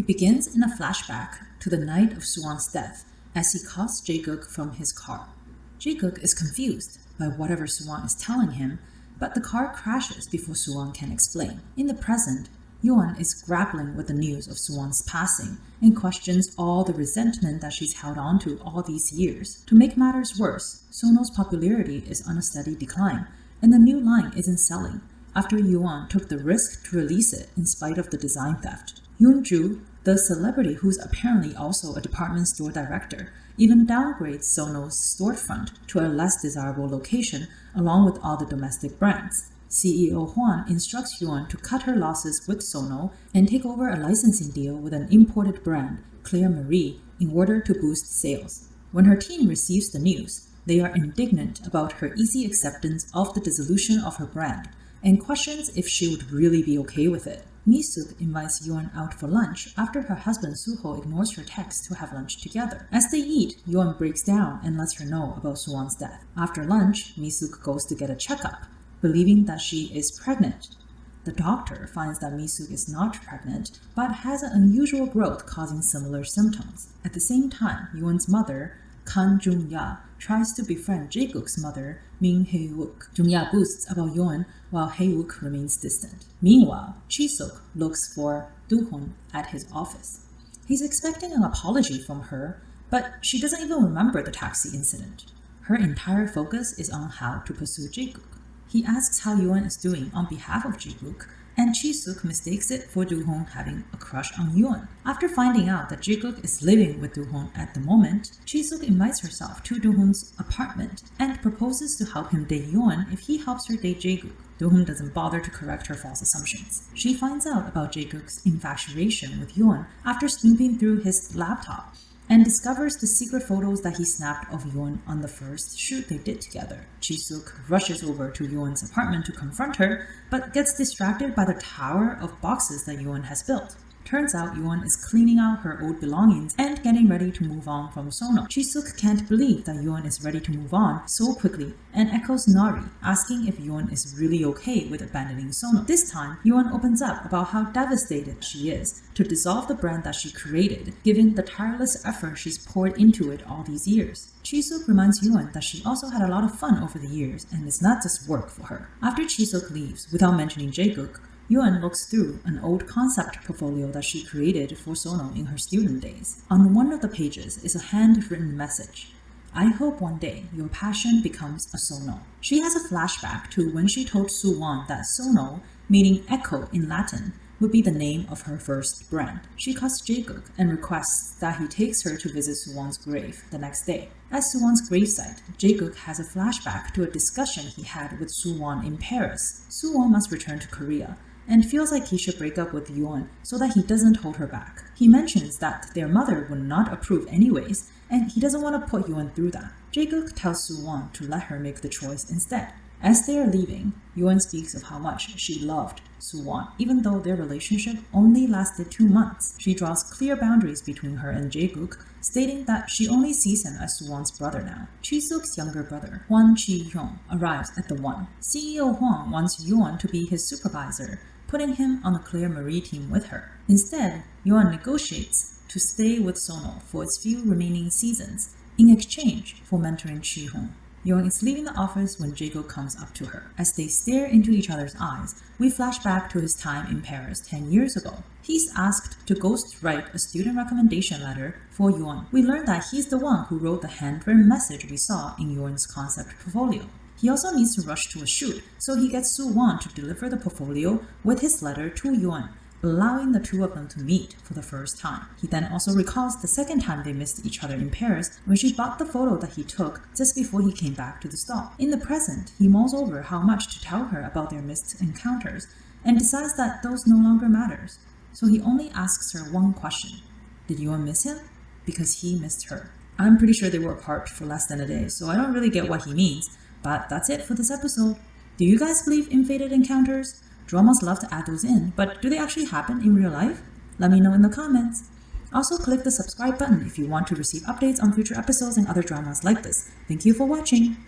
begins in a flashback to the night of Suwon's death as he calls Jae-guk from his car. Jae-guk is confused by whatever Suwon is telling him, but the car crashes before Suwon can explain. In the present, Yoon is grappling with the news of Suwon's passing and questions all the resentment that she's held on to all these years. To make matters worse, Sono's popularity is on a steady decline, and the new line isn't selling after Yoon took the risk to release it in spite of the design theft. Yoon-ju, the celebrity who's apparently also a department store director, even downgrades Sono's storefront to a less desirable location along with all the domestic brands. CEO Hwan instructs Yoon to cut her losses with Sono and take over a licensing deal with an imported brand, Claire Marie, in order to boost sales. When her team receives the news, they are indignant about her easy acceptance of the dissolution of her brand and questions if she would really be okay with it. Mi-suk invites Yoon out for lunch after her husband Suho ignores her text to have lunch together. As they eat, Yoon breaks down and lets her know about Suwon's death. After lunch, Mi-suk goes to get a checkup, believing that she is pregnant. The doctor finds that Mi-suk is not pregnant, but has an unusual growth causing similar symptoms. At the same time, Yoon's mother, Kan Jung-ya, tries to befriend Jae-guk's mother, Min Hae-wook. Jung-ya boasts about Yoon while Hae-wook remains distant. Meanwhile, Chi-suk looks for Do-hoon at his office. He's expecting an apology from her, but she doesn't even remember the taxi incident. Her entire focus is on how to pursue Jae-guk. He asks how Yoon is doing on behalf of Jae-guk, and Chi-suk mistakes it for Do-hoon having a crush on Yoon. After finding out that Jae-guk is living with Do-hoon at the moment, Chi-suk invites herself to Do-hoon's apartment and proposes to help him date Yoon if he helps her date Jae-guk. Do-hoon doesn't bother to correct her false assumptions. She finds out about Jae-guk's infatuation with Yoon after snooping through his laptop and discovers the secret photos that he snapped of Yoon on the first shoot they did together. Chi-suk rushes over to Yoon's apartment to confront her, but gets distracted by the tower of boxes that Yoon has built. Turns out Yoon is cleaning out her old belongings and getting ready to move on from Sono. Chi-suk can't believe that Yoon is ready to move on so quickly and echoes Nari, asking if Yoon is really okay with abandoning Sono. This time, Yoon opens up about how devastated she is to dissolve the brand that she created, given the tireless effort she's poured into it all these years. Chi-suk reminds Yoon that she also had a lot of fun over the years and it's not just work for her. After Chi-suk leaves, without mentioning Jae-guk, Yoon looks through an old concept portfolio that she created for Sono in her student days. On one of the pages is a handwritten message. I hope one day your passion becomes a Sono. She has a flashback to when she told Suwon that Sono, meaning echo in Latin, would be the name of her first brand. She calls Jae-guk and requests that he takes her to visit Suwon's grave the next day. At Suwon's gravesite, Jae-guk has a flashback to a discussion he had with Suwon in Paris. Suwon must return to Korea and feels like he should break up with Yoon so that he doesn't hold her back. He mentions that their mother would not approve anyways, and he doesn't want to put Yoon through that. Jae-guk tells Suwon to let her make the choice instead. As they are leaving, Yoon speaks of how much she loved Suwon, even though their relationship only lasted 2 months. She draws clear boundaries between her and Jae-guk, stating that she only sees him as Suwon's brother now. Chi-suk's younger brother, Hwan Chi-hyung, arrives at the One. CEO Hwang wants Yoon to be his supervisor, putting him on the Claire Marie team with her. Instead, Yoon negotiates to stay with Sono for its few remaining seasons, in exchange for mentoring Chi-hyung. Yoon is leaving the office when Jae-guk comes up to her. As they stare into each other's eyes, we flash back to his time in Paris 10 years ago. He's asked to ghostwrite a student recommendation letter for Yoon. We learn that he's the one who wrote the handwritten message we saw in Yoon's concept portfolio. He also needs to rush to a shoot, so he gets Suwon to deliver the portfolio with his letter to Yoon, allowing the two of them to meet for the first time. He then also recalls the second time they missed each other in Paris when she bought the photo that he took just before he came back to the stall. In the present, he mulls over how much to tell her about their missed encounters and decides that those no longer matters. So he only asks her one question. Did Yoon miss him? Because he missed her. I'm pretty sure they were apart for less than a day, so I don't really get what he means. But that's it for this episode. Do you guys believe in fated encounters? Dramas love to add those in, but do they actually happen in real life? Let me know in the comments. Also, click the subscribe button if you want to receive updates on future episodes and other dramas like this. Thank you for watching.